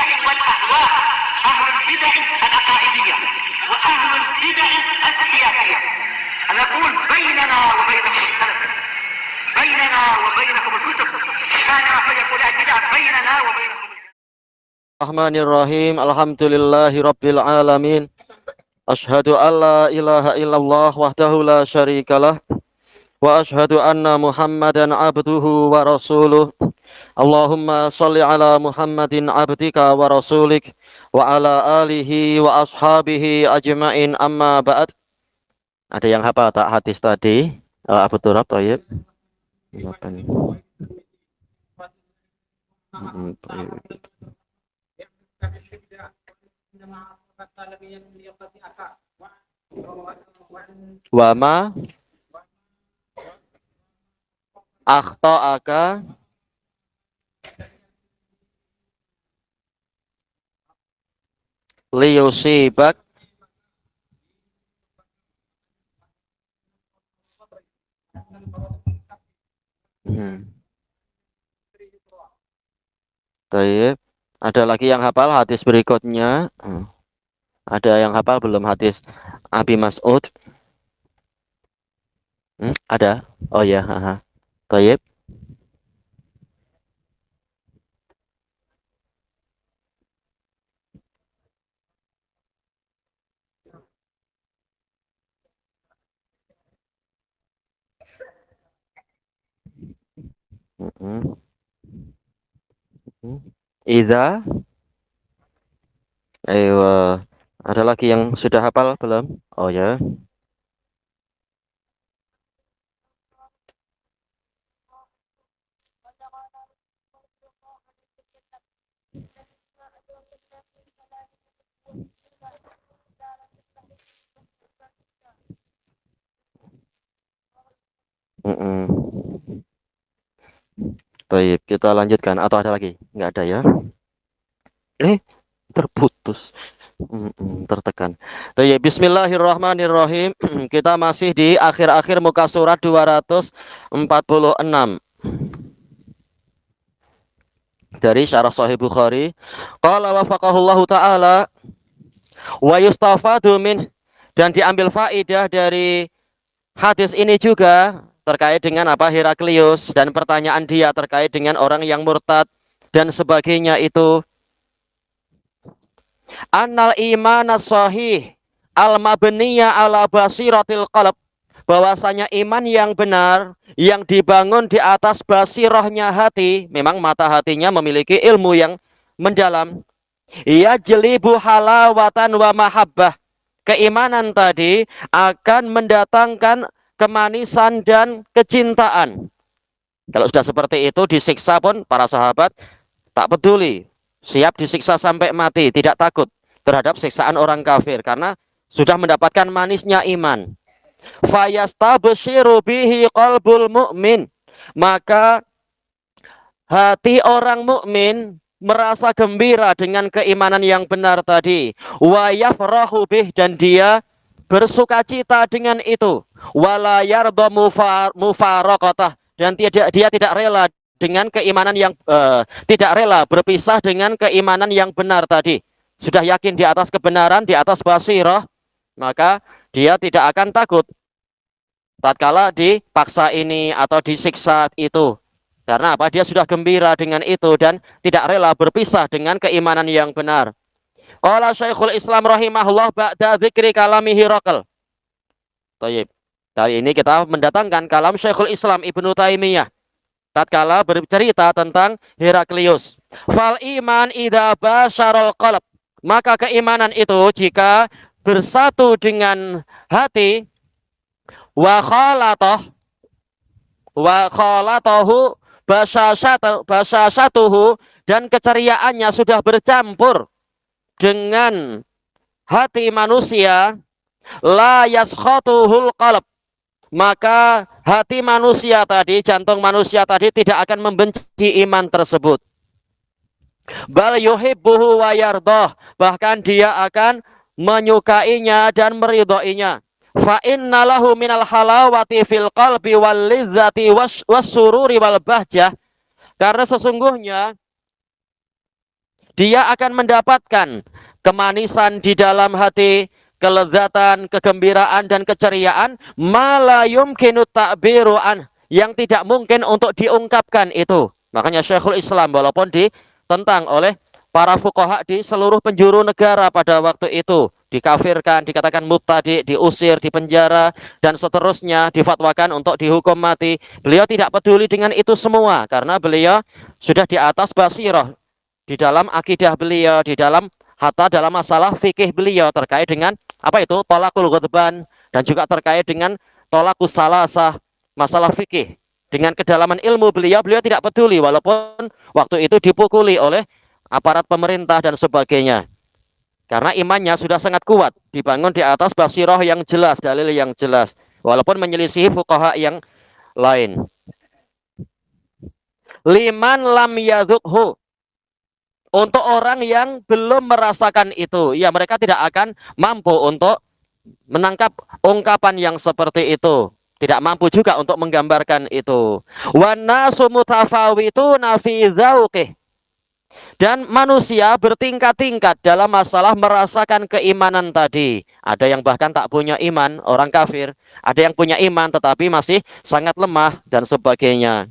البدع والأهواء، أهل البدع العقائدية وأهل البدع السياسية. نقول بيننا وبينكم السلف، بيننا وبينكم الكتب، كان فيقول البدع بيننا وبينكم. Bismillahirrahmanirrahim. Alhamdulillahi rabbil alamin. Asyhadu an la ilaha illallah wahdahu la syarikalah wa asyhadu anna Muhammadan abduhu wa rasuluh. Allahumma shalli ala Muhammadin abdika wa rasulik wa ala alihi wa ashabihi ajmain, amma ba'd. Ada yang hafal tak hadis tadi? Abu Turab, Thayyib. Apa nih? Wama akhta'aka liyusibak Taib. Ada lagi yang hafal hadis berikutnya? Ada yang hafal belum hadis Abi Mas'ud? Ada? Oh ya, Taib. Iza. Ayo, ada lagi yang sudah hafal belum? Oh ya. Baik, kita lanjutkan atau ada lagi? Enggak ada ya? Terputus. Tertekan. Baik, bismillahirrahmanirrahim. Kita masih di akhir-akhir muka surat 246 dari syarah Sahih Bukhari. Qala wafaqahullahu ta'ala wa yustafadu min, dan diambil faidah dari hadis ini juga terkait dengan apa Heraklius dan pertanyaan dia terkait dengan orang yang murtad dan sebagainya itu. Annal iman sahih al mabniya ala basiratil qalb, bahwasanya iman yang benar yang dibangun di atas basirahnya hati, memang mata hatinya memiliki ilmu yang mendalam. Ya jelibu halawatan wa mahabbah, keimanan tadi akan mendatangkan kemanisan dan kecintaan. Kalau sudah seperti itu, disiksa pun para sahabat tak peduli, siap disiksa sampai mati, tidak takut terhadap siksaan orang kafir karena sudah mendapatkan manisnya iman. Fayastabshiru bihi qalbul mu'min, maka hati orang mukmin merasa gembira dengan keimanan yang benar tadi. Wa yafrahu bih, dan dia bersuka cita dengan itu. Wala yarda mufaraqatah, dan dia tidak rela dengan keimanan yang tidak rela berpisah dengan keimanan yang benar tadi. Sudah yakin di atas kebenaran, di atas basirah, maka dia tidak akan takut tatkala dipaksa ini atau disiksa itu. Karena apa? Dia sudah gembira dengan itu dan tidak rela berpisah dengan keimanan yang benar. Qala Syekhul Islam rahimahullah ba'da dzikri kalami Hiraql. Baik. Kali ini kita mendatangkan kalam Syekhul Islam Ibnu Taimiyah tatkala bercerita tentang Heraklius. Fal iman idza basyarul qalb, maka keimanan itu jika bersatu dengan hati, wa khalatahu basyashatuhu, dan keceriaannya sudah bercampur dengan hati manusia, la yaskhatuhul qalb, maka hati manusia tadi, jantung manusia tadi tidak akan membenci iman tersebut. Bal yuhibbuhu wa yardah, bahkan dia akan menyukainya dan meridhoinya. Fa inna lahu minal halawati fil qalbi wal lizzati was sururi wal bahjah, karena sesungguhnya Dia akan mendapatkan kemanisan di dalam hati, kelezatan, kegembiraan dan keceriaan, mala yumkinu ta'biru an, yang tidak mungkin untuk diungkapkan itu. Makanya Syekhul Islam walaupun ditentang oleh para fuqaha di seluruh penjuru negara pada waktu itu, dikafirkan, dikatakan mubtadi, diusir, dipenjara dan seterusnya, difatwakan untuk dihukum mati. Beliau tidak peduli dengan itu semua karena beliau sudah di atas basirah di dalam akidah beliau, di dalam hatta dalam masalah fikih beliau terkait dengan apa itu tolakul ghadban dan juga terkait dengan tolakus salasah, masalah fikih. Dengan kedalaman ilmu beliau tidak peduli walaupun waktu itu dipukuli oleh aparat pemerintah dan sebagainya. Karena imannya sudah sangat kuat, dibangun di atas basirah yang jelas, dalil yang jelas, walaupun menyelisihi fuqaha yang lain. Liman lam yadhukhu, untuk orang yang belum merasakan itu, ya mereka tidak akan mampu untuk menangkap ungkapan yang seperti itu. Tidak mampu juga untuk menggambarkan itu. Wa nasu mutafawituna fi dzauqih. Dan manusia bertingkat-tingkat dalam masalah merasakan keimanan tadi. Ada yang bahkan tak punya iman, orang kafir. Ada yang punya iman tetapi masih sangat lemah dan sebagainya.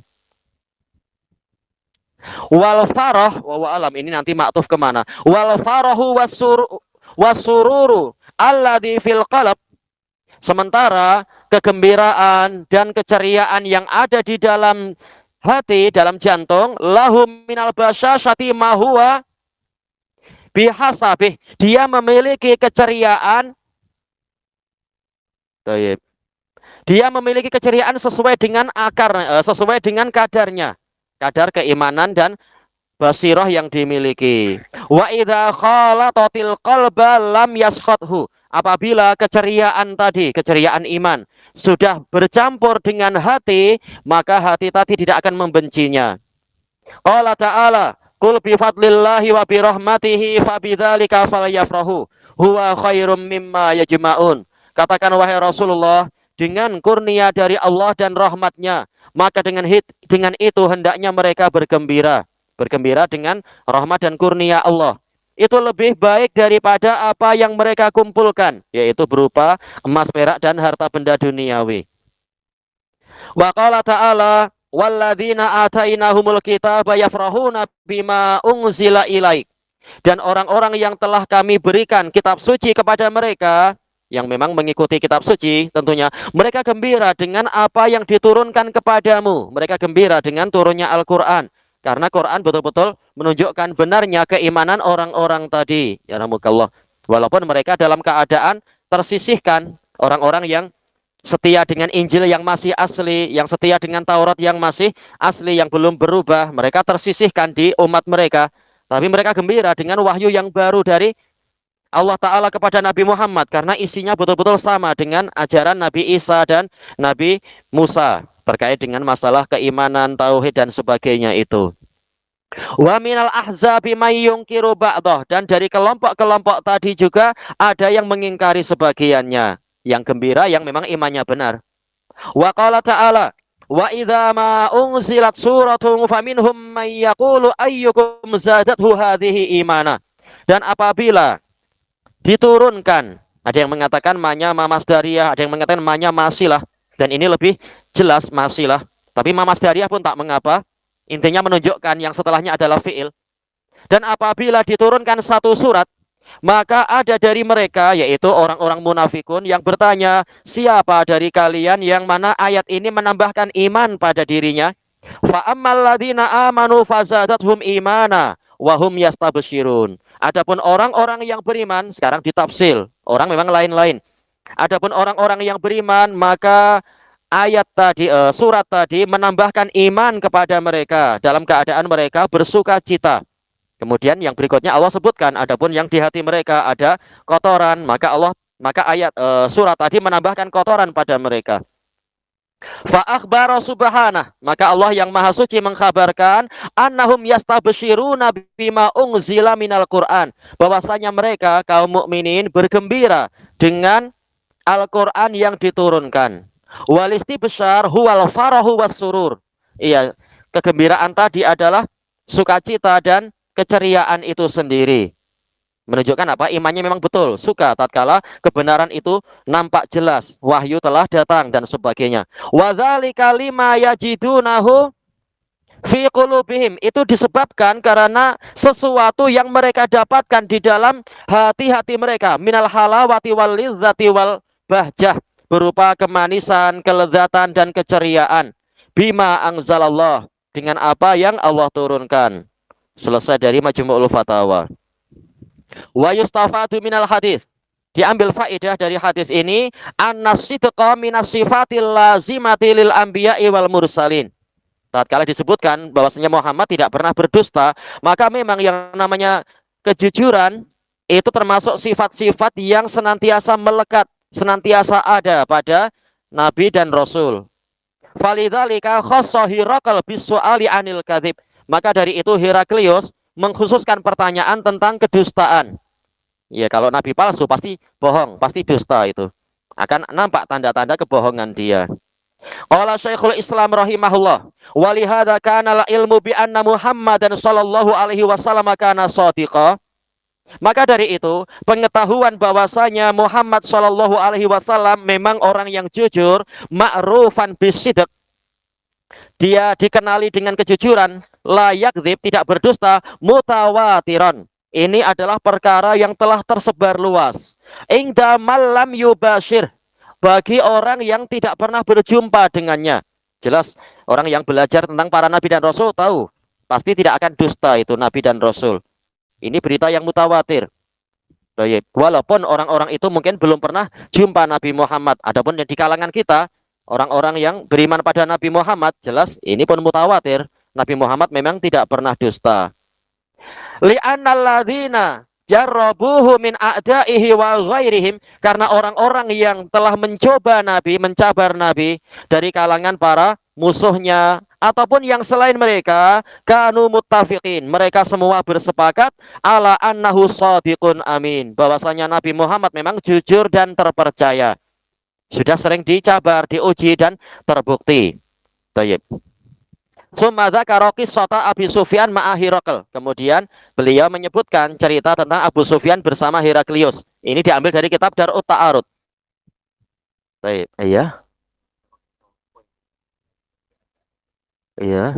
Wal farah wa alam, ini nanti maktuf kemana? Wal farahu wasururu alladhi fil qalb, sementara kegembiraan dan keceriaan yang ada di dalam hati, dalam jantung, lahum minal basyashati ma huwa bihasabih, dia memiliki keceriaan, dia memiliki keceriaan sesuai dengan akar, sesuai dengan kadarnya, kadar keimanan dan basirah yang dimiliki. Wa idza khalatatil qalba lam yaskhathu, apabila keceriaan tadi, keceriaan iman sudah bercampur dengan hati, maka hati tadi tidak akan membencinya. Allah Ta'ala, qul bi fadlillahi wa bi rahmatihi fabidzalika falyafrahu huwa khairum mimma yajma'un. Katakan wahai Rasulullah, dengan kurnia dari Allah dan rahmatnya, maka dengan itu hendaknya mereka bergembira. Bergembira dengan rahmat dan kurnia Allah. Itu lebih baik daripada apa yang mereka kumpulkan, yaitu berupa emas, perak dan harta benda duniawi. Wa qala ta'ala, walladzina atainahumul kitaba yafrahuna bima unzila ilaik. Dan orang-orang yang telah kami berikan kitab suci kepada mereka, yang memang mengikuti kitab suci tentunya, mereka gembira dengan apa yang diturunkan kepadamu. Mereka gembira dengan turunnya Al-Quran, karena Quran betul-betul menunjukkan benarnya keimanan orang-orang tadi, ya rahmukallah. Walaupun mereka dalam keadaan tersisihkan, orang-orang yang setia dengan Injil yang masih asli, yang setia dengan Taurat yang masih asli, yang belum berubah, mereka tersisihkan di umat mereka. Tapi mereka gembira dengan wahyu yang baru dari Allah Ta'ala kepada Nabi Muhammad, karena isinya betul-betul sama dengan ajaran Nabi Isa dan Nabi Musa terkait dengan masalah keimanan, tauhid dan sebagainya itu. Wa minal ahzabi may yunkiru ba'dah, dan dari kelompok-kelompok tadi juga ada yang mengingkari sebagiannya, yang gembira yang memang imannya benar. Wa qala ta'ala, wa idza ma unzilat suratun faminhum may yaqulu ayyukum zadathu hadhihi imana. Dan apabila diturunkan, ada yang mengatakan manya mamasdariyah, ada yang mengatakan manya masilah, dan ini lebih jelas masilah, tapi mamasdariyah pun tak mengapa, intinya menunjukkan yang setelahnya adalah fi'il. Dan apabila diturunkan satu surat, maka ada dari mereka, yaitu orang-orang munafikun, yang bertanya, siapa dari kalian yang mana ayat ini menambahkan iman pada dirinya? Fa ammal ladzina amanu fazadathum imana wa hum yastabsyirun. Adapun orang-orang yang beriman, sekarang ditafsir, orang memang lain-lain. Adapun orang-orang yang beriman, maka ayat tadi, surat tadi menambahkan iman kepada mereka dalam keadaan mereka bersuka cita. Kemudian yang berikutnya Allah sebutkan, adapun yang di hati mereka ada kotoran, maka ayat surat tadi menambahkan kotoran pada mereka. Fa akhbara subhanah, maka Allah yang maha suci mengkhabarkan, annahum yastabsyiruna bima unzila minal Qur'an, bahwasanya mereka kaum mukminin bergembira dengan Al-Qur'an yang diturunkan. Wal istibsyar huwal farahu was surur. Iya, kegembiraan tadi adalah sukacita dan keceriaan itu sendiri. Menunjukkan apa? Imannya memang betul, suka tatkala kebenaran itu nampak jelas, wahyu telah datang dan sebagainya. Wa dzalika lima yajidunahu fi qulubihim, itu disebabkan karena sesuatu yang mereka dapatkan di dalam hati-hati mereka, minal halawati wal lizzati wal bahjah, berupa kemanisan, kelezatan dan keceriaan. Bima anzalallah, dengan apa yang Allah turunkan. Selesai dari Majmu'ul Fatawa. Wa yustafadu minal hadis, diambil faedah dari hadis ini, annasidqa minas sifatil lazimati lil anbiya'i wal mursalin. Tatkala disebutkan bahwasanya Muhammad tidak pernah berdusta, maka memang yang namanya kejujuran itu termasuk sifat-sifat yang senantiasa melekat, senantiasa ada pada nabi dan rasul. Falidzalika khassa Hirakal bisu'ali anil kadzib. Maka dari itu Heraklius mengkhususkan pertanyaan tentang kedustaan. Ya, kalau nabi palsu pasti bohong, pasti dusta itu. Akan nampak tanda-tanda kebohongan dia. Qala Syekhul Islam rahimahullah, wa li hadza kana la ilmu bi anna Muhammadan sallallahu alaihi wasallam kana shadiqa. Maka dari itu, pengetahuan bahwasanya Muhammad sallallahu alaihi wasallam memang orang yang jujur, ma'rufan bisidq. Dia dikenali dengan kejujuran, la yakdzib, tidak berdusta, mutawatiran. Ini adalah perkara yang telah tersebar luas. Ingda malam yubashir, bagi orang yang tidak pernah berjumpa dengannya. Jelas orang yang belajar tentang para nabi dan rasul tahu pasti tidak akan dusta itu nabi dan rasul. Ini berita yang mutawatir. Walaupun orang-orang itu mungkin belum pernah jumpa Nabi Muhammad. Adapun yang di kalangan kita, orang-orang yang beriman pada Nabi Muhammad, jelas ini pun mutawatir. Nabi Muhammad memang tidak pernah dusta. Li'annalladzina jarrabuhu min a'daihi wa ghairihim, karena orang-orang yang telah mencoba Nabi, mencabar Nabi dari kalangan para musuhnya ataupun yang selain mereka, kanu muttafiqin, mereka semua bersepakat ala annahu shadiqun amin, bahwasanya Nabi Muhammad memang jujur dan terpercaya. Sudah sering dicabar, diuji dan terbukti. Baik. Summa dzakara qissata Abi Sufyan ma'a Hirakl. Kemudian beliau menyebutkan cerita tentang Abu Sufyan bersama Heraklius. Ini diambil dari kitab Darut Ta'arud. Baik, iya. Iya.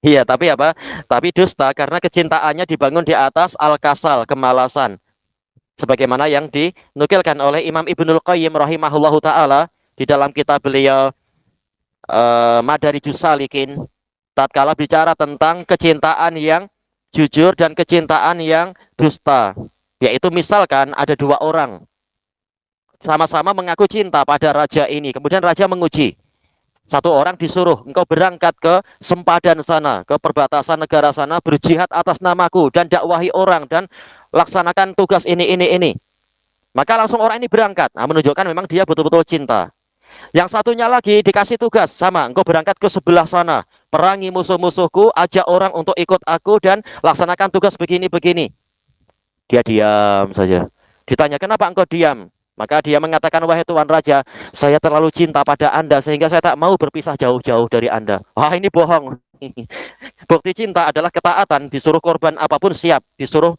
Iya, tapi apa? Tapi dusta karena kecintaannya dibangun di atas al-kasal, kemalasan. Sebagaimana yang dinukilkan oleh Imam Ibnul Qayyim rahimahullahu taala di dalam kitab beliau Madarijus Salikin, tatkala bicara tentang kecintaan yang jujur dan kecintaan yang dusta. Yaitu misalkan ada dua orang sama-sama mengaku cinta pada raja ini, kemudian raja menguji. Satu orang disuruh, engkau berangkat ke sempadan sana, ke perbatasan negara sana, berjihad atas namaku dan dakwahi orang dan laksanakan tugas ini. Maka langsung orang ini berangkat. Nah, menunjukkan memang dia betul-betul cinta. Yang satunya lagi dikasih tugas, sama, engkau berangkat ke sebelah sana, perangi musuh-musuhku, ajak orang untuk ikut aku dan laksanakan tugas begini-begini. Dia diam saja. Ditanya, kenapa engkau diam? Maka dia mengatakan, wahai Tuan Raja, saya terlalu cinta pada Anda sehingga saya tak mau berpisah jauh-jauh dari Anda. Wah, ini bohong. Bukti cinta adalah ketaatan, disuruh korban apapun siap, disuruh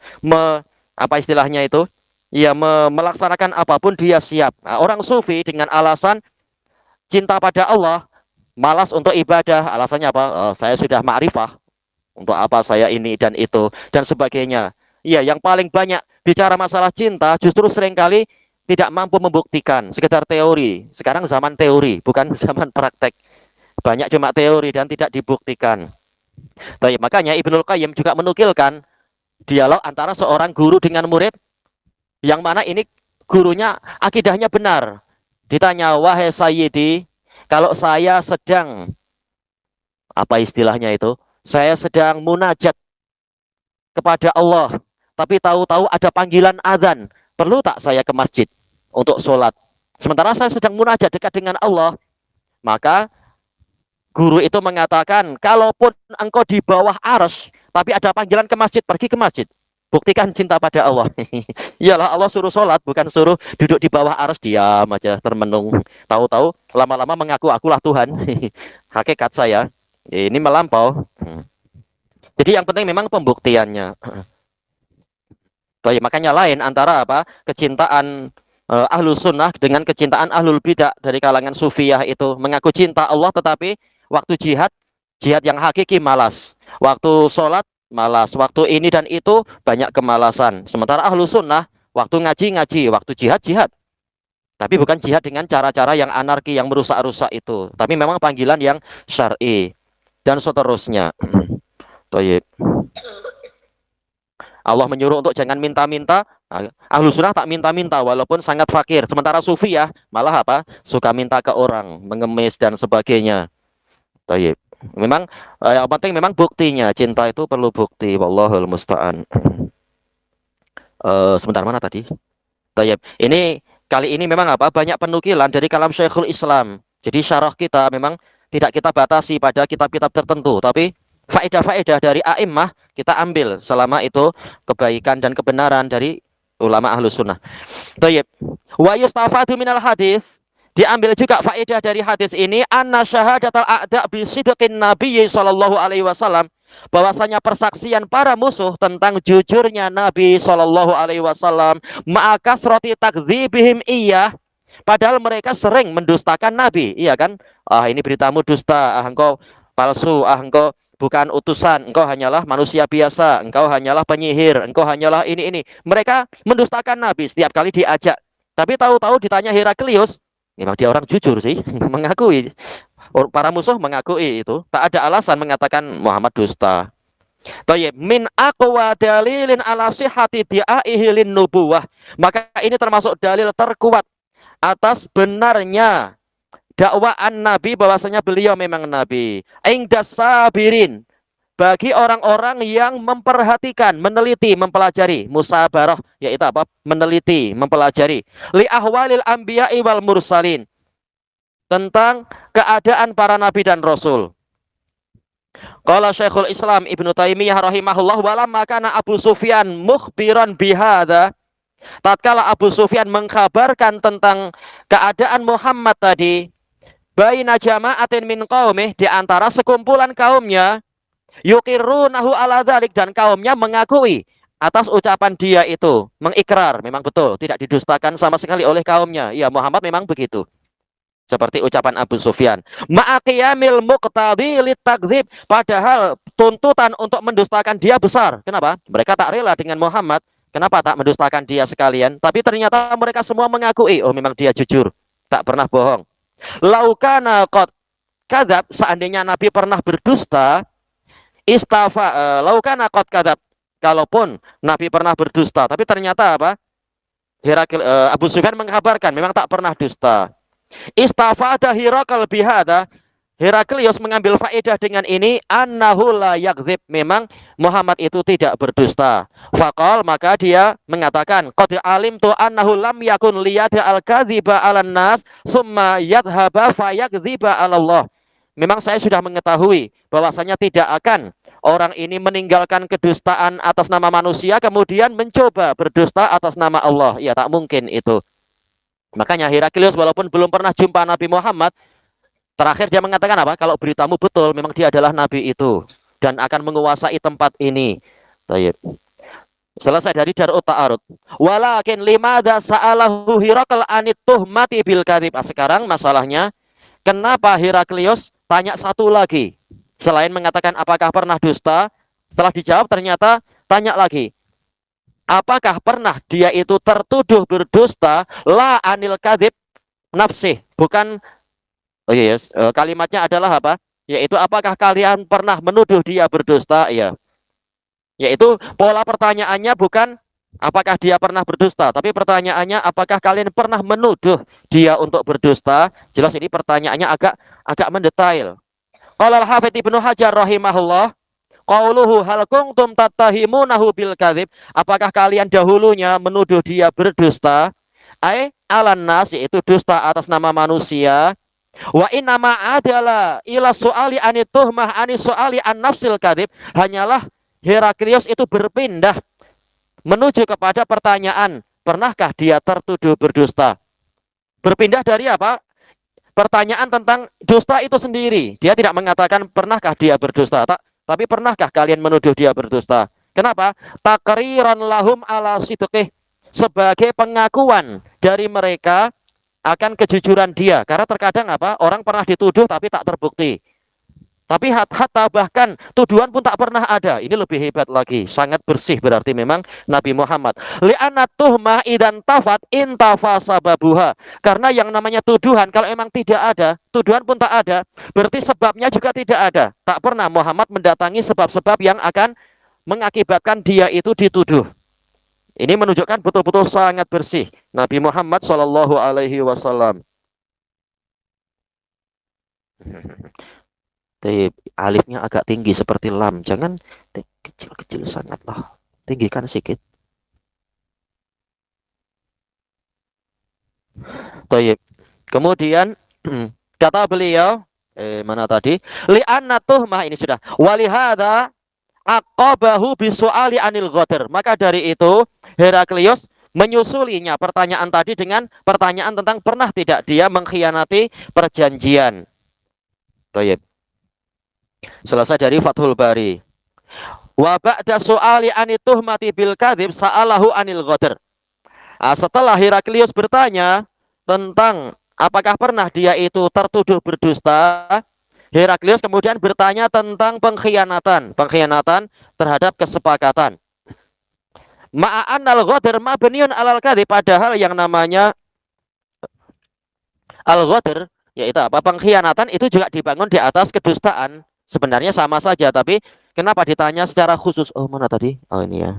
apa istilahnya itu? Ya, melaksanakan apapun dia siap. Nah, orang sufi dengan alasan cinta pada Allah, malas untuk ibadah. Alasannya apa? Saya sudah ma'rifah. Untuk apa saya ini dan itu dan sebagainya. Iya, yang paling banyak bicara masalah cinta justru seringkali tidak mampu membuktikan, sekedar teori. Sekarang zaman teori, bukan zaman praktek. Banyak cuma teori dan tidak dibuktikan. Tapi makanya Ibnul Qayyim juga menukilkan dialog antara seorang guru dengan murid, yang mana ini gurunya akidahnya benar. Ditanya, wahai Sayyidi, kalau saya sedang, apa istilahnya itu, saya sedang munajat kepada Allah, tapi tahu-tahu ada panggilan azan, perlu tak saya ke masjid untuk sholat? Sementara saya sedang munajat dekat dengan Allah. Maka guru itu mengatakan, kalaupun engkau di bawah arsy, tapi ada panggilan ke masjid, pergi ke masjid. Buktikan cinta pada Allah. Iyalah Allah suruh sholat, bukan suruh duduk di bawah arsy diam aja termenung. Tahu-tahu lama-lama mengaku akulah Tuhan. Hakikat saya ini melampau. Jadi yang penting memang pembuktiannya. Makanya lain antara apa? Kecintaan ahlus sunnah dengan kecintaan ahlul bidah dari kalangan sufiyah itu mengaku cinta Allah tetapi waktu jihad, jihad yang hakiki malas. Waktu sholat malas, waktu ini dan itu banyak kemalasan. Sementara ahlus sunnah waktu ngaji, waktu jihad. Tapi bukan jihad dengan cara-cara yang anarki yang merusak-rusak itu. Tapi memang panggilan yang syar'i dan seterusnya. Toyib. Allah menyuruh untuk jangan minta-minta. Ahlus sunnah tak minta-minta walaupun sangat fakir. Sementara sufi ya malah apa? Suka minta ke orang, mengemis dan sebagainya. Tayyib. Memang yang penting memang buktinya. Cinta itu perlu bukti. Wallahul musta'an. Sebentar mana tadi? Tayyib. Ini kali ini memang apa? Banyak penukilan dari kalam Syekhul Islam. Jadi syarah kita memang tidak kita batasi pada kitab-kitab tertentu, tapi faedah-faedah dari a'immah kita ambil selama itu kebaikan dan kebenaran dari ulama ahlus sunnah. Tayyib. Wa yustafadu minal hadis, diambil juga faedah dari hadis ini anna syahadatal a'da bi sidqin nabiyyi sallallahu alaihi wasallam, bahwasanya persaksian para musuh tentang jujurnya Nabi sallallahu alaihi wasallam ma'akasrati takdzibihim iya, padahal mereka sering mendustakan Nabi, iya kan? Ini beritamu dusta, engkau palsu, engkau bukan utusan, engkau hanyalah manusia biasa, engkau hanyalah penyihir, engkau hanyalah ini. Mereka mendustakan Nabi setiap kali diajak. Tapi tahu-tahu ditanya Heraklius, memang dia orang jujur sih, mengakui. Para musuh mengakui itu, tak ada alasan mengatakan Muhammad dusta. Tayyib, min aqwa dalilin ala sihhati di'aihi lin nubuwah. Maka ini termasuk dalil terkuat atas benarnya dakwaan Nabi bahwasanya beliau memang Nabi. Ingdas sabirin, bagi orang-orang yang memperhatikan, meneliti, mempelajari, musabarah yaitu apa? Meneliti, mempelajari li ahwalil anbiya'i wal mursalin, tentang keadaan para nabi dan rasul. Qala Syekhul Islam Ibnu Taimiyah rahimahullah, walamma kana Abu Sufyan mukhbiran bihadza, tatkala Abu Sufyan mengkabarkan tentang keadaan Muhammad tadi, baina jama'atin min qaumih, di antara sekumpulan kaumnya, yuqirrunahu ala dzalik, dan kaumnya mengakui atas ucapan dia itu, mengikrar memang betul, tidak didustakan sama sekali oleh kaumnya. Ya, Muhammad memang begitu. Seperti ucapan Abu Sufyan, ma'aqiyamil muqtadi litakdzib, padahal tuntutan untuk mendustakan dia besar. Kenapa? Mereka tak rela dengan Muhammad. Kenapa tak mendustakan dia sekalian? Tapi ternyata mereka semua mengakui, oh memang dia jujur, tak pernah bohong. Laukana qad kadzab, seandainya Nabi pernah berdusta, laukana qad kadzab, kalaupun Nabi pernah berdusta, tapi ternyata apa? Abu Sufyan mengkabarkan memang tak pernah dusta. Istafada Hirakal bihada, Heraklius mengambil faedah dengan ini, annahu la yakdzib, memang Muhammad itu tidak berdusta. Faqal, maka dia mengatakan, qad alimtu annahu lam yakun liyada al-kadziba 'alan nas summa yadhhaba fayakdziba 'ala Allah. Memang saya sudah mengetahui bahwasanya tidak akan orang ini meninggalkan kedustaan atas nama manusia kemudian mencoba berdusta atas nama Allah. Ya, tak mungkin itu. Makanya Heraklius walaupun belum pernah jumpa Nabi Muhammad, terakhir dia mengatakan apa? Kalau beritamu betul, memang dia adalah Nabi itu dan akan menguasai tempat ini. Tayyib. Selesai dari Darut Ta'arud. Walakin limadza sa'alahu Hirakal anit tuhmati bil kadzib. Sekarang masalahnya, kenapa Heraklius tanya satu lagi? Selain mengatakan apakah pernah dusta, setelah dijawab ternyata tanya lagi, apakah pernah dia itu tertuduh berdusta, la anil kadzib nafsih, bukan. Oh yes, kalimatnya adalah apa? Yaitu apakah kalian pernah menuduh dia berdusta? Ya. Yaitu pola pertanyaannya bukan apakah dia pernah berdusta, tapi pertanyaannya apakah kalian pernah menuduh dia untuk berdusta? Jelas ini pertanyaannya agak mendetail. Qala al-Hafidz Ibnu Hajar rahimahullah, qauluhu hal kuntum tattahimunahu bil kadzib, apakah kalian dahulunya menuduh dia berdusta? Alan nas, yaitu dusta atas nama manusia. Wa innama adalah ila su'ali anit tuhmah anis su'ali an nafsil kadzib, hanyalah Heraklius itu berpindah menuju kepada pertanyaan, pernahkah dia tertuduh berdusta? Berpindah dari apa? Pertanyaan tentang dusta itu sendiri. Dia tidak mengatakan pernahkah dia berdusta, tapi pernahkah kalian menuduh dia berdusta? Kenapa? Takriran lahum ala sidqih, sebagai pengakuan dari mereka akan kejujuran dia. Karena terkadang apa? Orang pernah dituduh tapi tak terbukti. Tapi hatta bahkan tuduhan pun tak pernah ada. Ini lebih hebat lagi. Sangat bersih berarti memang Nabi Muhammad. Li'anat tuhmah idan tafat intafa sababuha. Karena yang namanya tuduhan, kalau emang tidak ada, tuduhan pun tak ada, berarti sebabnya juga tidak ada. Tak pernah Muhammad mendatangi sebab-sebab yang akan mengakibatkan dia itu dituduh. Ini menunjukkan betul-betul sangat bersih Nabi Muhammad Shallallahu Alaihi Wasallam. Alifnya agak tinggi seperti lam. Jangan kecil-kecil sangatlah. Tinggikan sedikit. Taib. Kemudian kata beliau, mana tadi? Li'anna tuhmah, ini sudah. Walihada aqabahu bisu'ali anil ghadir. Maka dari itu Heraklius menyusulinya pertanyaan tadi dengan pertanyaan tentang pernah tidak dia mengkhianati perjanjian. Taib. Selesai dari Fathul Bari. Wa ba'da su'ali anituhmati bil kadzib sa'alahu anil ghadir. Setelah Heraklius bertanya tentang apakah pernah dia itu tertuduh berdusta, Heraklius kemudian bertanya tentang pengkhianatan terhadap kesepakatan. Ma'annal ghadir mabniun alal kadzib, padahal yang namanya al-ghadir yaitu apa? Pengkhianatan itu juga dibangun di atas kedustaan. Sebenarnya sama saja, tapi kenapa ditanya secara khusus? Oh, mana tadi? Oh, ini ya.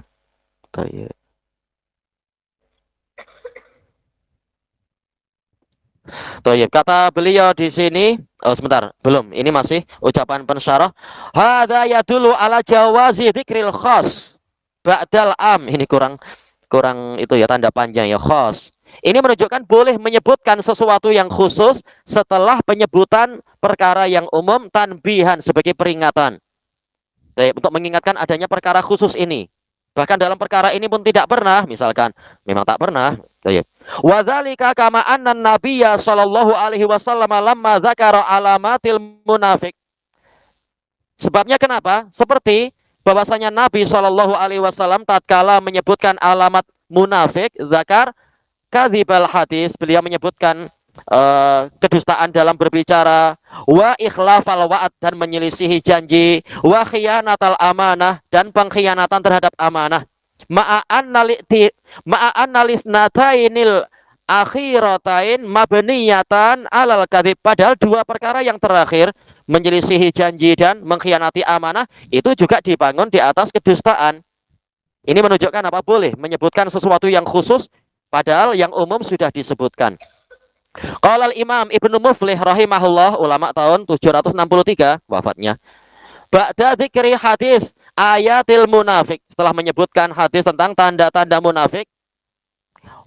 Kayak Toyib, kata beliau di sini, oh sebentar, belum. Ini masih ucapan pensyarah. Hadza yadullu ala jawazi dzikril khas ba'dal am. Ini kurang itu ya, tanda panjang ya, khas. Ini menunjukkan boleh menyebutkan sesuatu yang khusus setelah penyebutan perkara yang umum, tanbihan sebagai peringatan. Untuk mengingatkan adanya perkara khusus ini. Bahkan dalam perkara ini pun tidak pernah, misalkan memang tak pernah. Wa dzalika kama anna nabiyya sallallahu alaihi wasallam lamma dzakara alamatil munafik. Sebabnya kenapa? Seperti bahwasanya Nabi sallallahu alaihi wasallam tatkala menyebutkan alamat munafik, zakar kadzibal hadis, beliau menyebutkan kedustaan dalam berbicara, wa ikhlafal wa'ad, dan menyelisihi janji, wa khiyanatal amanah, dan pengkhianatan terhadap amanah. Ma'analisnatainil akhiratain mabniyatan alal kadzib, padahal dua perkara yang terakhir, menyelisihi janji dan mengkhianati amanah, itu juga dibangun di atas kedustaan. Ini menunjukkan apa? Boleh menyebutkan sesuatu yang khusus padahal yang umum sudah disebutkan. Qala al-Imam Ibnu Muflih rahimahullah, ulama tahun 763 wafatnya. Ba'da dzikri hadis ayatil munafik, setelah menyebutkan hadis tentang tanda-tanda munafik,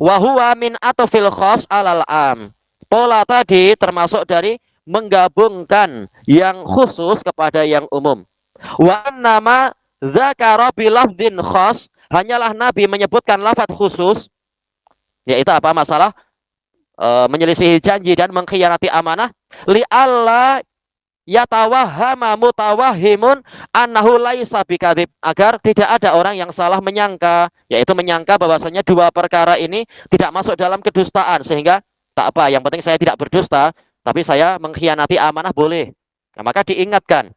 wa huwa min atfil khas alal am. Pola tadi termasuk dari menggabungkan yang khusus kepada yang umum. Wa nama dzakara bi lafdin khas, hanyalah Nabi menyebutkan lafaz khusus, yaitu apa? Masalah menyelisihi janji dan mengkhianati amanah, li alla yatawahhama mutawahhimun annahu laisa bikadzib, agar tidak ada orang yang salah menyangka, yaitu menyangka bahwasanya dua perkara ini tidak masuk dalam kedustaan, sehingga tak apa, yang penting saya tidak berdusta, tapi saya mengkhianati amanah boleh. Nah, maka diingatkan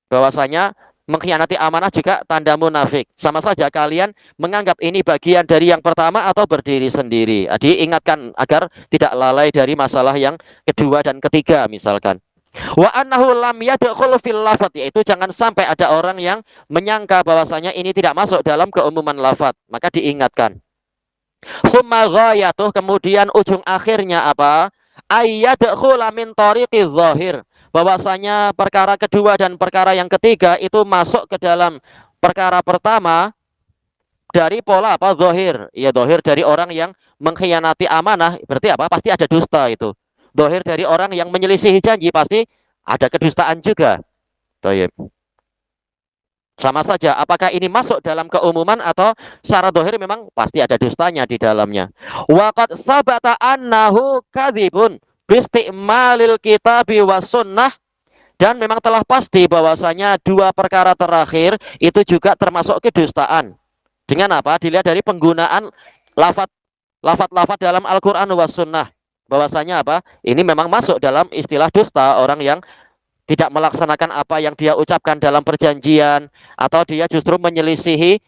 bahwasanya mengkhianati amanah juga tanda munafik. Sama saja kalian menganggap ini bagian dari yang pertama atau berdiri sendiri. Diingatkan agar tidak lalai dari masalah yang kedua dan ketiga misalkan. Wa annahu lam yadkhul fil lafat, yaitu jangan sampai ada orang yang menyangka bahwasanya ini tidak masuk dalam keumuman lafat. Maka diingatkan. Summa ghayatuh, kemudian ujung akhirnya apa? Ayyadkhula min tariqi dzahir, bahwasanya perkara kedua dan perkara yang ketiga itu masuk ke dalam perkara pertama dari pola apa? Zahir. Ya, zahir dari orang yang mengkhianati amanah, berarti apa? Pasti ada dusta itu. Zahir dari orang yang menyelisihi janji, pasti ada kedustaan juga. Baik. Sama saja, apakah ini masuk dalam keumuman atau secara dohir memang pasti ada dustanya di dalamnya. Waqad sabata annahu kadzibun bisti'malil kitabi was sunnah, dan memang telah pasti bahwasanya dua perkara terakhir itu juga termasuk kedustaan. Dengan apa? Dilihat dari penggunaan lafat lafat dalam Al-Qur'an was sunnah. Bahwasanya apa? Ini memang masuk dalam istilah dusta, orang yang tidak melaksanakan apa yang dia ucapkan dalam perjanjian, atau dia justru menyelisihi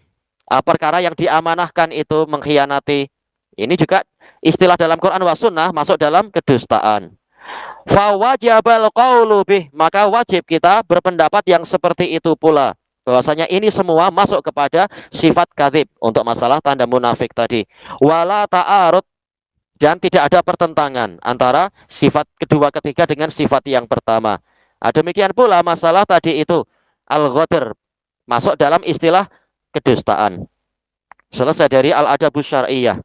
perkara yang diamanahkan itu, mengkhianati. Ini juga istilah dalam Quran wa sunnah masuk dalam kedustaan. Fawajibal qaulu bih, maka wajib kita berpendapat yang seperti itu pula, bahwasanya ini semua masuk kepada sifat kadzib untuk masalah tanda munafik tadi. Wala ta'arud, dan tidak ada pertentangan antara sifat kedua ketiga dengan sifat yang pertama. Demikian pula masalah tadi itu al-ghadr masuk dalam istilah kedustaan. Selesai dari al-adabus syar'iyyah.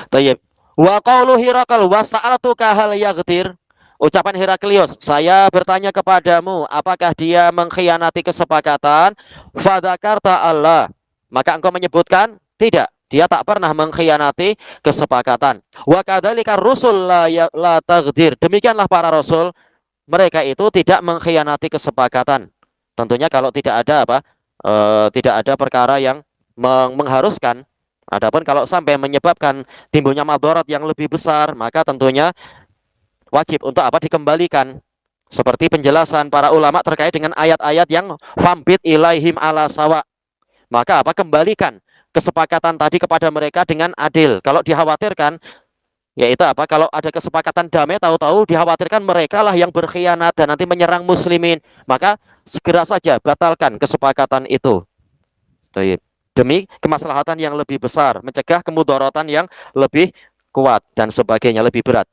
Tayyib. Wa qaulu Hirakal wa sa'altuka hal yaghdir. Ucapan Heraklius, saya bertanya kepadamu, apakah dia mengkhianati kesepakatan? Fadzakarta Allah. Maka engkau menyebutkan tidak, dia tak pernah mengkhianati kesepakatan. Wa kadzalika rusul la taghdir. Demikianlah para rasul, mereka itu tidak mengkhianati kesepakatan. Tentunya kalau tidak ada tidak ada perkara yang mengharuskan. Adapun kalau sampai menyebabkan timbulnya madarat yang lebih besar, maka tentunya wajib untuk dikembalikan. Seperti penjelasan para ulama terkait dengan ayat-ayat yang fambit ilaihim ala sawa. Maka kembalikan kesepakatan tadi kepada mereka dengan adil. Kalau dikhawatirkan, yaitu kalau ada kesepakatan damai, tahu-tahu dikhawatirkan mereka lah yang berkhianat dan nanti menyerang muslimin, maka segera saja batalkan kesepakatan itu. Demi kemaslahatan yang lebih besar, mencegah kemudaratan yang lebih kuat dan sebagainya, lebih berat.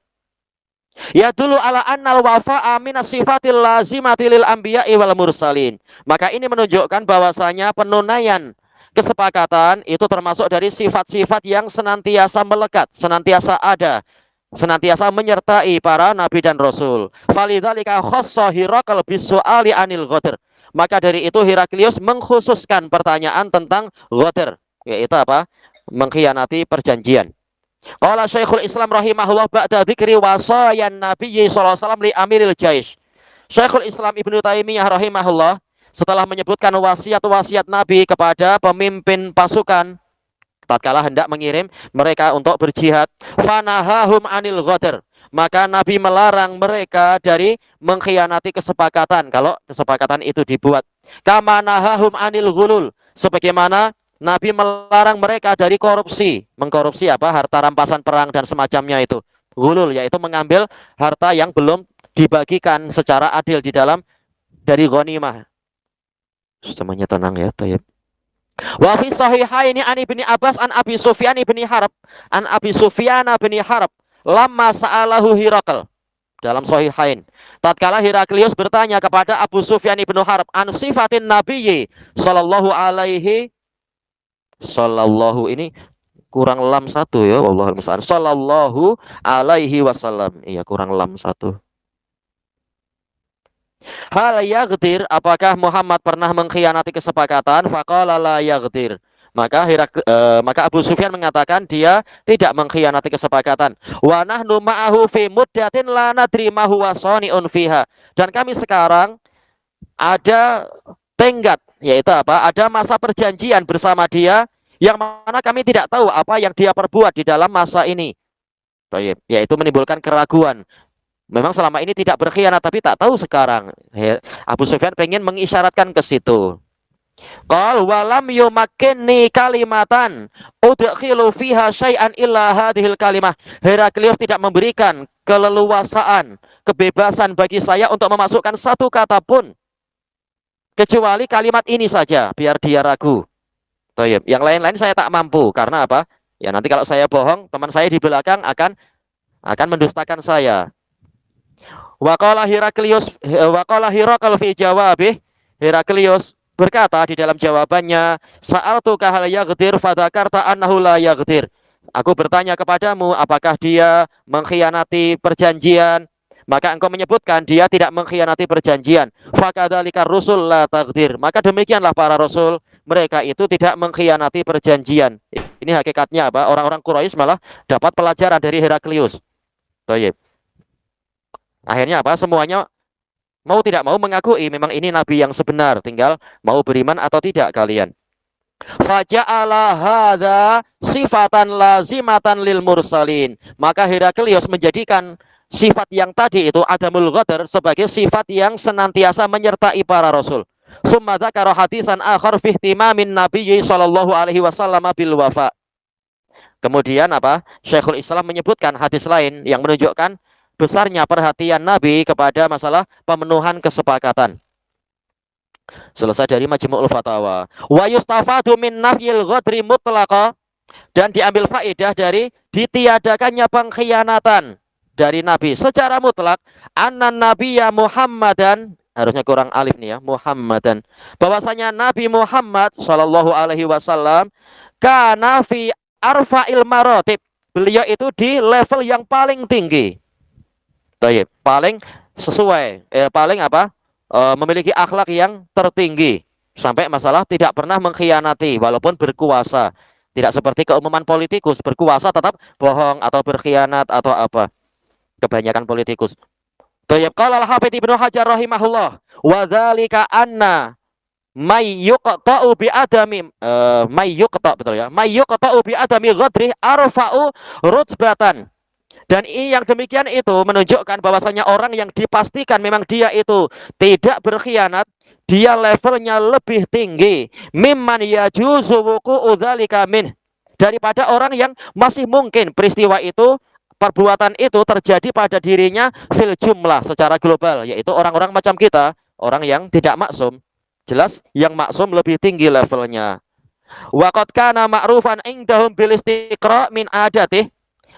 Ya dulu ala annal wafa'a minas sifatil lazimati lil anbiya'i wal mursalin. Maka ini menunjukkan bahwasanya penunaian kesepakatan itu termasuk dari sifat-sifat yang senantiasa melekat, senantiasa ada, senantiasa menyertai para nabi dan rasul. Falidzalika khassa Hirakal bisu'ali anil ghadr. Maka dari itu Heraklius mengkhususkan pertanyaan tentang ghadr, yaitu mengkhianati perjanjian. Qala Syekhul Islam rahimahullah ba'da dzikri wasayan Nabi sallallahu alaihi wasallam li amiril jaish. Syekhul Islam Ibnu Taimiyah rahimahullah setelah menyebutkan wasiat-wasiat Nabi kepada pemimpin pasukan tatkala hendak mengirim mereka untuk berjihad, fanahahum anil ghadr, maka Nabi melarang mereka dari mengkhianati kesepakatan kalau kesepakatan itu dibuat. Kama nahahum anil ghulul, sebagaimana Nabi melarang mereka dari korupsi, mengkorupsi harta rampasan perang dan semacamnya itu. Ghulul yaitu mengambil harta yang belum dibagikan secara adil di dalam dari ghanimah. Semuanya tenang ya, tayyib. Wa fi sahihaini an Ibni Abbas an Abi Sufyan ibni Harb an Abi Sufyan bin Harb lamma sa'alahu Hirakal. Dalam sahihain, tatkala Heraklius bertanya kepada Abu Sufyan ibnu Harb an sifatin nabiyyi sallallahu alaihi sallallahu, ini kurang lam satu ya, wallahul musta'an, sallallahu alaihi wasallam. Iya, kurang lam satu. Hal yaghdir, apakah Muhammad pernah mengkhianati kesepakatan? Faqala la yaghdir. Maka Abu Sufyan mengatakan dia tidak mengkhianati kesepakatan. Wa nahnu ma'ahu fi muddatin la nadri ma huwa sani'un fiha. Dan kami sekarang ada tenggat, yaitu ada masa perjanjian bersama dia yang mana kami tidak tahu apa yang dia perbuat di dalam masa ini. Yaitu menimbulkan keraguan. Memang selama ini tidak berkhianat, tapi tak tahu sekarang. Abu Sufyan pengen mengisyaratkan ke situ. Qal walam yumakkinni kalimatan udkhilu fiha syai'an illa hadhil kalimah. Heraklius tidak memberikan keleluasaan, kebebasan bagi saya untuk memasukkan satu kata pun kecuali kalimat ini saja, biar dia ragu. Yang lain-lain saya tak mampu, karena ya nanti kalau saya bohong, teman saya di belakang akan mendustakan saya. Waqala Hirakal fi jawabih. Heraklius berkata di dalam jawabannya, sa'altuka hal yaghdir fadzakarta annahu la yaghdir. Aku bertanya kepadamu apakah dia mengkhianati perjanjian, maka engkau menyebutkan dia tidak mengkhianati perjanjian. Fakadzalika rusul la tagdir. Maka demikianlah para rasul, mereka itu tidak mengkhianati perjanjian. Ini hakikatnya apa? Orang-orang Quraisy malah dapat pelajaran dari Heraklius. Baik. Akhirnya apa? Semuanya mau tidak mau mengakui memang ini nabi yang sebenar, tinggal mau beriman atau tidak kalian. Faja'ala hadza sifatan lazimatan lil mursalin. Maka Heraklius menjadikan sifat yang tadi itu adamul ghadar sebagai sifat yang senantiasa menyertai para rasul. Summa dzakara hadisan akhar fi ihtimamin nabiyyi sallallahu alaihi wasallam bil wafa. Kemudian apa? Syekhul Islam menyebutkan hadis lain yang menunjukkan besarnya perhatian Nabi kepada masalah pemenuhan kesepakatan. Selesai dari Majmu'ul Fatawa. Wa yustafadu min nafyil ghadri mutlaqa, dan diambil faedah dari ditiadakannya pengkhianatan dari Nabi secara mutlak. Anna nabiyya Muhammadan, harusnya kurang alif nih ya, Muhammadan. Bahwasanya Nabi Muhammad sallallahu alaihi wasallam kana fi arfa'il maratib. Beliau itu di level yang paling tinggi. Baik, paling sesuai, paling apa? Memiliki akhlak yang tertinggi sampai masalah tidak pernah mengkhianati walaupun berkuasa. Tidak seperti keumuman politikus, berkuasa tetap bohong atau berkhianat atau apa. Kebanyakan politikus. Tayyib, qala al-Hafidz Ibnu Hajar rahimahullah, wa dzalika anna may yuqta'u bi adami may yuqta', betul ya, may yuqta'u bi adami ghadri arfa'u rutbatan. Dan ini yang demikian itu menunjukkan bahwasanya orang yang dipastikan memang dia itu tidak berkhianat, dia levelnya lebih tinggi mimman yajuzu wuqu'u dzalika min, daripada orang yang masih mungkin peristiwa itu, perbuatan itu terjadi pada dirinya fil jumlah secara global, yaitu orang-orang macam kita, orang yang tidak maksum. Jelas yang maksum lebih tinggi levelnya. Wa qad kana ma'rufan indahum bil istiqra' min adatih,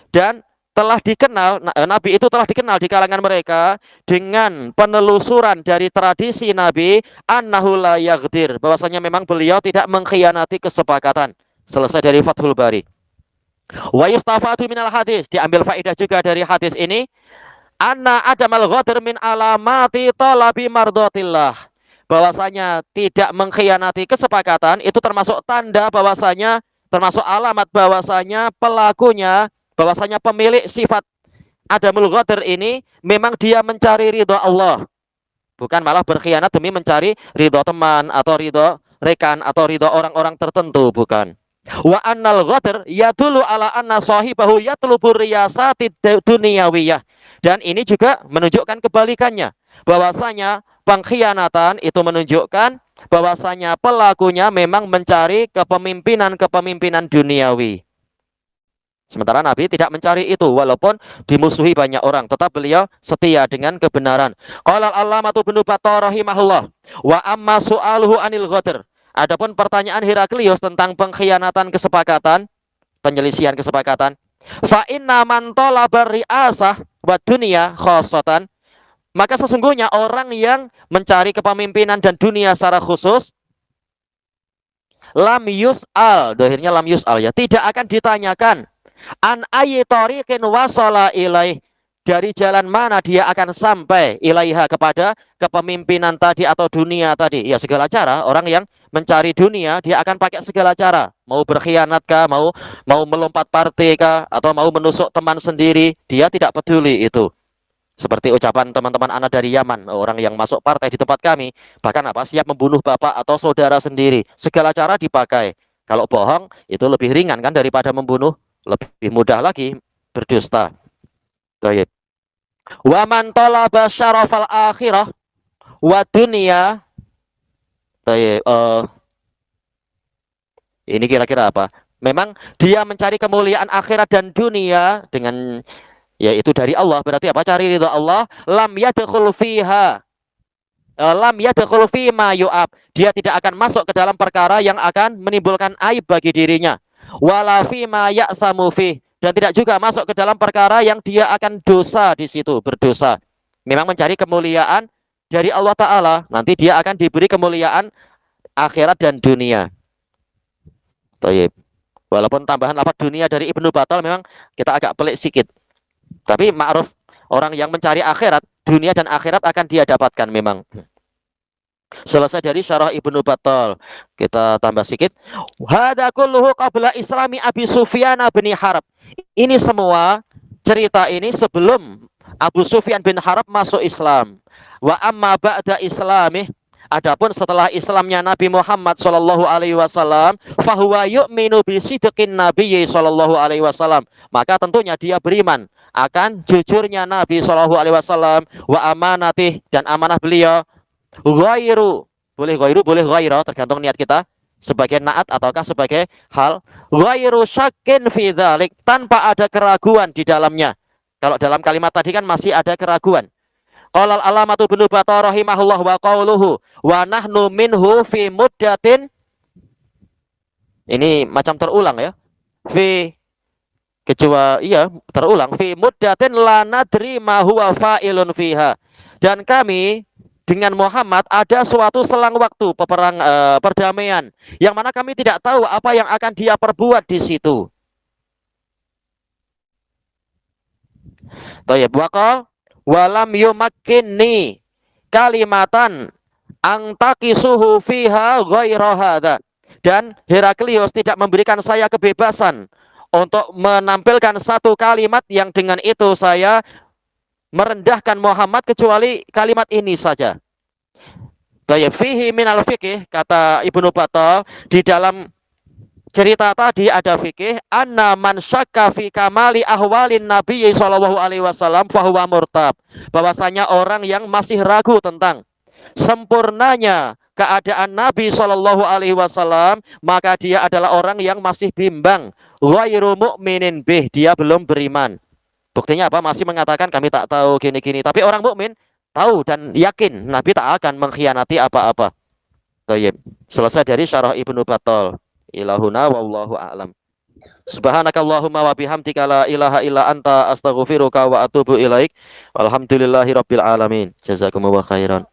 dan telah dikenal, Nabi itu telah dikenal di kalangan mereka dengan penelusuran dari tradisi Nabi, annahu la yaghdir, bahwasanya memang beliau tidak mengkhianati kesepakatan. Selesai dari Fathul Bari. Wa yustafadu minal hadis, diambil faedah juga dari hadis ini, anna adamal ghadr min alamati talabi mardatillah, bahwasanya tidak mengkhianati kesepakatan itu termasuk tanda bahwasanya, termasuk alamat bahwasanya pelakunya, bahwasanya pemilik sifat adamul ghadr ini memang dia mencari ridha Allah, bukan malah berkhianat demi mencari ridha teman atau ridha rekan atau ridha orang-orang tertentu, bukan. Wa annal ghadr yadullu ala anna sahibahu yatlubur riyasatid dunyawiyah, dan ini juga menunjukkan kebalikannya, bahwasanya pengkhianatan itu menunjukkan bahwasanya pelakunya memang mencari kepemimpinan duniawi. Sementara Nabi tidak mencari itu, walaupun dimusuhi banyak orang, tetap beliau setia dengan kebenaran. Qala al-allamatu Ibnu Battah rahimahullah, wa amma su'aluhu anil ghadr. Adapun pertanyaan Heraklius tentang pengkhianatan kesepakatan, penyelisihan kesepakatan, fa inna man talaba ri'asah wa dunya khassatan, maka sesungguhnya orang yang mencari kepemimpinan dan dunia secara khusus, lam yus'al, dohirnya lam yus'al ya, tidak akan ditanyakan an ayyi tariqin wasala ilaih, dari jalan mana dia akan sampai ilaiha, kepada kepemimpinan tadi atau dunia tadi. Ya segala cara, orang yang mencari dunia dia akan pakai segala cara, mau berkhianat kah, mau melompat partai kah, atau mau menusuk teman sendiri, dia tidak peduli itu. Seperti ucapan teman-teman anak dari Yaman, orang yang masuk partai di tempat kami bahkan apa, siap membunuh bapak atau saudara sendiri, segala cara dipakai. Kalau bohong itu lebih ringan kan daripada membunuh, lebih mudah lagi berdusta. Baik. Wa man talaba syarafal akhirah wa dunya. Baik, ini kira-kira apa? Memang dia mencari kemuliaan akhirat dan dunia dengan, yaitu dari Allah, berarti apa? Cari ridha Allah. Lam yadkhul fiha, lam yadkhul fi ma yu'ab, dia tidak akan masuk ke dalam perkara yang akan menimbulkan aib bagi dirinya. Wala fi ma ya'samu fi, dan tidak juga masuk ke dalam perkara yang dia akan dosa di situ, berdosa. Memang mencari kemuliaan dari Allah Ta'ala, nanti dia akan diberi kemuliaan akhirat dan dunia. Tayyib. Walaupun tambahan lafaz dunia dari Ibnu Battal memang kita agak pelik sedikit, tapi ma'ruf, Orang yang mencari akhirat, dunia dan akhirat akan dia dapatkan memang. Selesai dari syarah Ibnu Battal. Kita tambah sedikit. Hadza kulluhu qabla islami Abi Sufyan bin Harb. Ini semua cerita ini sebelum Abu Sufyan bin Harb masuk Islam. Wa amma ba'da islamih, adapun setelah Islamnya Nabi Muhammad sallallahu alaihi wasallam, fahuwa yu'minu bi sidqin nabiyyi sallallahu alaihi wasallam. Maka tentunya dia beriman akan jujurnya Nabi sallallahu alaihi wasallam, wa amanatih, dan amanah beliau. Ghairu, boleh ghairu, boleh ghaira, tergantung niat kita, sebagai naat ataukah sebagai hal. Ghairu syakin fi dzalik, tanpa ada keraguan di dalamnya. Kalau dalam kalimat tadi kan masih ada keraguan. Qala al-alamatu Ibnu Battal rahimahullah wa qauluhu wa nahnu minhu fi muddatin. Ini macam terulang ya. Fi terulang fi muddatin la nadri ma huwa fa'ilun fiha. Dan kami dengan Muhammad ada suatu selang waktu perdamaian yang mana kami tidak tahu apa yang akan dia perbuat di situ. Thayyib, waqal walam yumakkinni kalimatan angtakisuhu fiha ghaira hadza. Dan Heraklius tidak memberikan saya kebebasan untuk menampilkan satu kalimat yang dengan itu saya merendahkan Muhammad kecuali kalimat ini saja. Tayyib, fihi minal fikih, kata Ibnu Battal, di dalam cerita tadi ada fikih, anna man syakka fi kamali ahwalin Nabi sallallahu alaihi wasallam fahuwa murtab. Bahwasanya orang yang masih ragu tentang sempurnanya keadaan Nabi sallallahu alaihi wasallam, maka dia adalah orang yang masih bimbang, ghairu mu'minin bih, dia belum beriman. Buktinya apa? Masih mengatakan kami tak tahu gini-gini. Tapi orang mukmin tahu dan yakin Nabi tak akan mengkhianati apa-apa. Tayyib. Selesai dari syarah Ibnu Battal. Ilahuna wallahu a'lam. Subhanakallahumma wa bihamdika la ilaha illa anta astaghfiruka wa atubu ilaik. Walhamdulillahirabbil alamin. Jazakumullahu khairan.